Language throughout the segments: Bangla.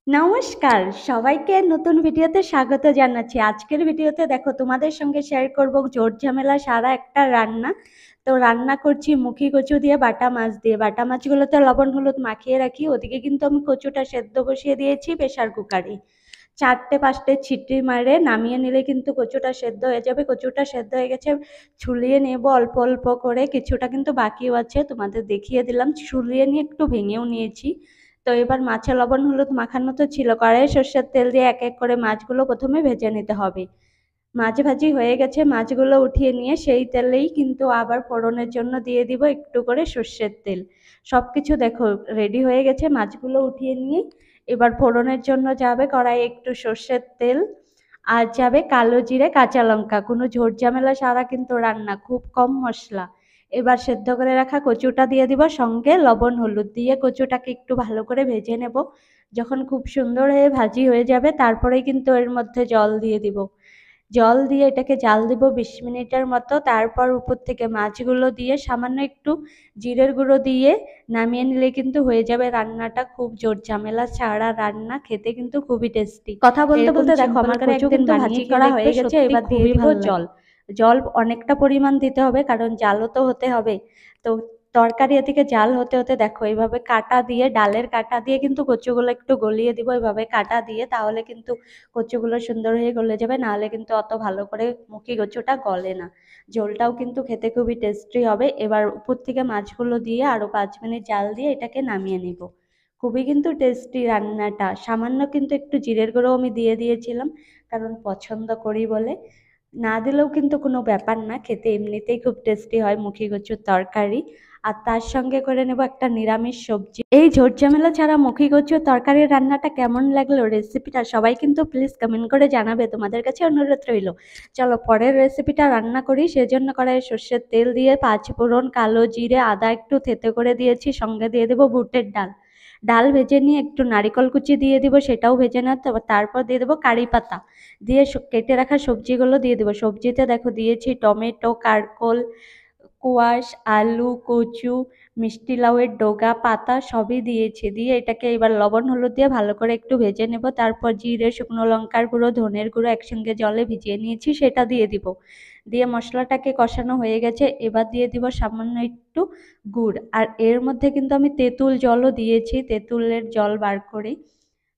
নমস্কার, সবাইকে নতুন ভিডিওতে স্বাগত জানাচ্ছি। আজকের ভিডিওতে দেখো তোমাদের সঙ্গে শেয়ার করব ঝোর ঝামেলা সারা একটা রান্না। তো রান্না করছি মুখি কচু দিয়ে বাটা মাছ দিয়ে। বাটা মাছগুলোতে লবণ হলুদ মাখিয়ে রাখি। ওদিকে কিন্তু আমি কচুটা সেদ্ধ বসিয়ে দিয়েছি প্রেসার কুকারে। 4টে 5টে সিটি মারে নামিয়ে নিলে কিন্তু কচুটা সেদ্ধ হয়ে যাবে। কচুটা সেদ্ধ হয়ে গেছে, ছুলিয়ে নেব অল্প অল্প করে। কিছুটা কিন্তু বাকিও আছে, তোমাদের দেখিয়ে দিলাম। ছুলিয়ে নিয়ে একটু ভেঙেও নিয়েছি। তো এবার মাছে লবণ হলুদ মাখানো তো ছিল, কড়াইয়ে সর্ষের তেল দিয়ে এক এক করে মাছগুলো প্রথমে ভেজে নিতে হবে। মাছ ভাজি হয়ে গেছে, মাছগুলো উঠিয়ে নিয়ে সেই তেলেই কিন্তু আবার ফোড়নের জন্য দিয়ে দিব একটু করে সর্ষের তেল। সব কিছু দেখো রেডি হয়ে গেছে, মাছগুলো উঠিয়ে নিয়ে এবার ফোড়নের জন্য যাবে কড়াইয়ে একটু সর্ষের তেল, আর যাবে কালো জিরে কাঁচা লঙ্কা। কোনো ঝোর ঝামেলা ছাড়া কিন্তু রান্না, খুব কম মশলা। এবার সেদ্ধ করে রাখা কচুটা দিয়ে দিব, সঙ্গে লবণ হলুদ দিয়ে কচুটাকে একটু ভালো করে ভেজে নেব। যখন খুব সুন্দর হয়ে ভাজি হয়ে যাবে তারপরেই কিন্তু এর মধ্যে জল দিয়ে দিব। জল দিয়ে এটাকে জাল দিব 20 মিনিটের মতো। তারপর উপর থেকে মাছগুলো দিয়ে সামান্য একটু জিরের গুঁড়ো দিয়ে নামিয়ে নিলে কিন্তু হয়ে যাবে রান্নাটা। খুব জোর ঝামেলা ছাড়া রান্না, খেতে কিন্তু খুবই টেস্টি। কথা বলতে বলতে দেখো আমার কচু কিন্তু ভাজি করা হয়ে গেছে। এবার দিয়ে দিব জল। জল অনেকটা পরিমাণ দিতে হবে, কারণ জালও তো হতে হবে। তো তরকারি এদিকে জাল হতে হতে দেখো এইভাবে কাঁটা দিয়ে, ডালের কাঁটা দিয়ে কিন্তু কচুগুলো একটু গলিয়ে দিব এইভাবে কাঁটা দিয়ে, তাহলে কিন্তু কচুগুলো সুন্দর হয়ে গলে যাবে। নাহলে কিন্তু অত ভালো করে মুখি কচুটা গলে না। ঝোলটাও কিন্তু খেতে খুবই টেস্টি হবে। এবার উপর থেকে মাছগুলো দিয়ে আরো 5 মিনিট জাল দিয়ে এটাকে নামিয়ে নিব। খুবই কিন্তু টেস্টি রান্নাটা। সামান্য কিন্তু একটু জিরের গুঁড়ো আমি দিয়ে দিয়েছিলাম, কারণ পছন্দ করি বলে। না দিলেও কিন্তু কোনো ব্যাপার না, খেতে এমনিতেই খুব টেস্টি হয় মুখি কচুর তরকারি। আর তার সঙ্গে করে নেব একটা নিরামিষ সবজি। এই ঝোর ঝামেলা ছাড়া মুখি কচুর তরকারির রান্নাটা কেমন লাগলো, রেসিপিটা সবাই কিন্তু প্লিজ কমেন্ট করে জানাবে, তোমাদের কাছে অনুরোধ রইল। চলো পরের রেসিপিটা রান্না করি। সেজন্য কড়াইয়ে সর্ষের তেল দিয়ে 5 ফোড়ন, কালো জিরে, আদা একটু থেতে করে দিয়েছি, সঙ্গে দিয়ে দেবো বুটের ডাল। ডাল ভেজে নিয়ে একটু নারিকল কুচি দিয়ে দিব, সেটাও ভেজে নিতে হবে। তারপর দিয়ে দেবো কারি পাতা, দিয়ে কেটে রাখা সবজিগুলো দিয়ে দেবো। সবজিতে দেখো দিয়েছি টমেটো, কারকোল, কোয়াশ, আলু, কচু, মিষ্টি লাউয়ের ডগা, পাতা সবই দিয়েছি। দিয়ে এটাকে এবার লবণ হলুদ দিয়ে ভালো করে একটু ভেজে নেব। তারপর জিরে, শুকনো লঙ্কার গুঁড়ো, ধনের গুঁড়ো একসঙ্গে জলে ভিজিয়ে নিয়েছি, সেটা দিয়ে দিব। দিয়ে মশলাটাকে কষানো হয়ে গেছে, এবার দিয়ে দিব সামান্য একটু গুড়। আর এর মধ্যে কিন্তু আমি তেঁতুল জলও দিয়েছি, তেঁতুলের জল বার করে।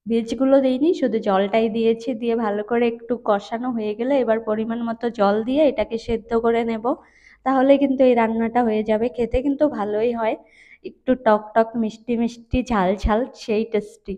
বীজগুলো দিইনি, শুধু জলটাই দিয়েছি। দিয়ে ভালো করে একটু কষানো হয়ে গেলে এবার পরিমাণ মতো জল দিয়ে এটাকে সেদ্ধ করে নেব। তাহলে কিন্তু এই রান্নাটা হয়ে যাবে। খেতে কিন্তু ভালোই হয়, একটু টক টক মিষ্টি মিষ্টি ঝাল ঝাল, সেই টেস্টি।